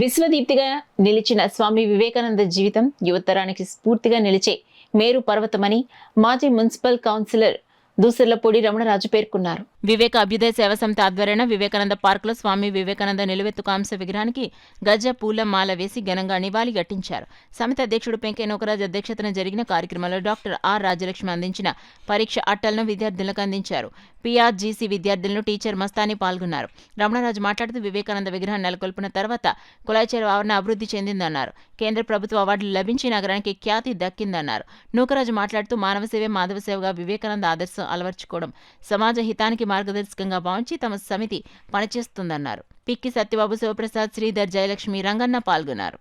విశ్వదీప్తిగా నిలిచిన స్వామి వివేకానంద జీవితం యువతరానికి స్ఫూర్తిగా నిలిచే మేరు పర్వతమని మాజీ మున్సిపల్ కౌన్సిలర్ దూసర్లపూడి రమణరాజు పేర్కొన్నారు. వివేక అభ్యుదయ సేవా సమితి ఆధ్వర్యాన వివేకానంద పార్కులో స్వామి వివేకానంద నిలువెత్తు కాంస్య విగ్రహానికి గజ పూల మాల వేసి ఘనంగా నివాళి ఘటించారు. సమితి అధ్యక్షుడు పెంకే నూకరాజు అధ్యక్షతన జరిగిన కార్యక్రమంలో డాక్టర్ ఆర్ రాజలక్ష్మి అందించిన పరీక్ష అట్టలను విద్యార్థులకు అందించారు. పిఆర్జీసీ విద్యార్థులను టీచర్ మస్తాని పాల్గొన్నారు. రమణరాజు మాట్లాడుతూ వివేకానంద విగ్రహాన్ని నెలకొల్పిన తర్వాత కులాయిచేరు ఆవరణ అభివృద్ధి చెందిందన్నారు. కేంద్ర ప్రభుత్వ అవార్డులు లభించి నగరానికి ఖ్యాతి దక్కిందన్నారు. నూకరాజు మాట్లాడుతూ మానవ సేవే మాధవ సేవగా వివేకానంద ఆదర్శం అలవర్చుకోవడం సమాజ హితానికి మార్గదర్శకంగా భావించి తమ సమితి పనిచేస్తుందన్నారు. పిక్కి సత్యబాబు, శివప్రసాద్, శ్రీధర్, జయలక్ష్మి, రంగన్న పాల్గొన్నారు.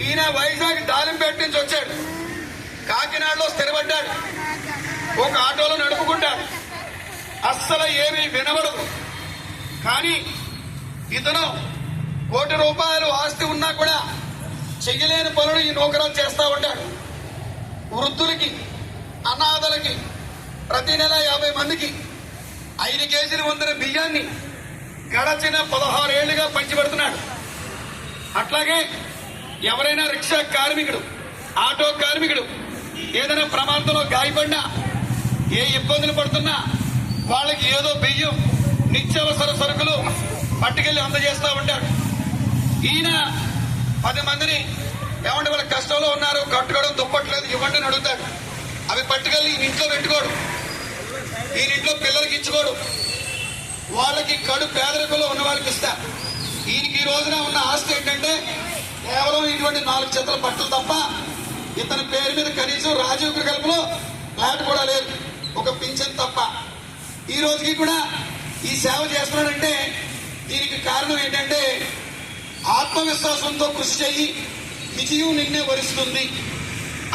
ఈయన వైజాగ్ దాలింపేట నుంచి వచ్చాడు, కాకినాడలో స్థిరపడ్డాడు, ఒక ఆటోలో నడుపుకుంటాడు, అస్సలు ఏమీ వినబడదు. కానీ ఇతను ₹1 ఆస్తి ఉన్నా కూడా చెయ్యలేని పనులు ఈ నూకరాజు చేస్తా ఉంటాడు. వృద్ధులకి, అనాథలకి ప్రతి నెల 50 మందికి 5 కేజీల వందల బియ్యాన్ని గడచిన 16 ఏళ్లుగా పంచిపెడుతున్నాడు. అట్లాగే ఎవరైనా రిక్షా కార్మికుడు, ఆటో కార్మికుడు ఏదైనా ప్రమాదంలో గాయపడినా, ఏ ఇబ్బందులు పడుతున్నా వాళ్ళకి ఏదో బియ్యం, నిత్యావసర సరుకులు పట్టుకెళ్ళి అందజేస్తూ ఉంటాడు. ఈయన 10 మందిని ఏమంటే వాళ్ళ కష్టంలో ఉన్నారు, కట్టుకోవడం దుప్పట్లేదు ఇవ్వండి అని అడుగుతాడు. అవి పట్టుకెళ్ళి ఈయన ఇంట్లో పెట్టుకోడు, ఈయన ఇంట్లో పిల్లలకి ఇచ్చుకోడు, వాళ్ళకి కడు పేదరికంలో ఉన్న వాళ్ళకి ఇస్తా. ఈయనకి ఈ రోజున ఉన్న ఆస్తి ఏంటంటే కేవలం ఇటువంటి 4 జతల బట్టలు తప్ప ఇతని పేరు మీద కనీసం రాజీవ్ గృహంలో ఫ్లాట్ కూడా లేదు, ఒక పింఛన్ తప్ప. ఈ రోజుకి కూడా ఈ సేవ చేస్తున్నాడంటే దీనికి కారణం ఏంటంటే ఆత్మవిశ్వాసంతో కృషి చెయ్యి, విజయం నిన్నే వరిస్తుంది.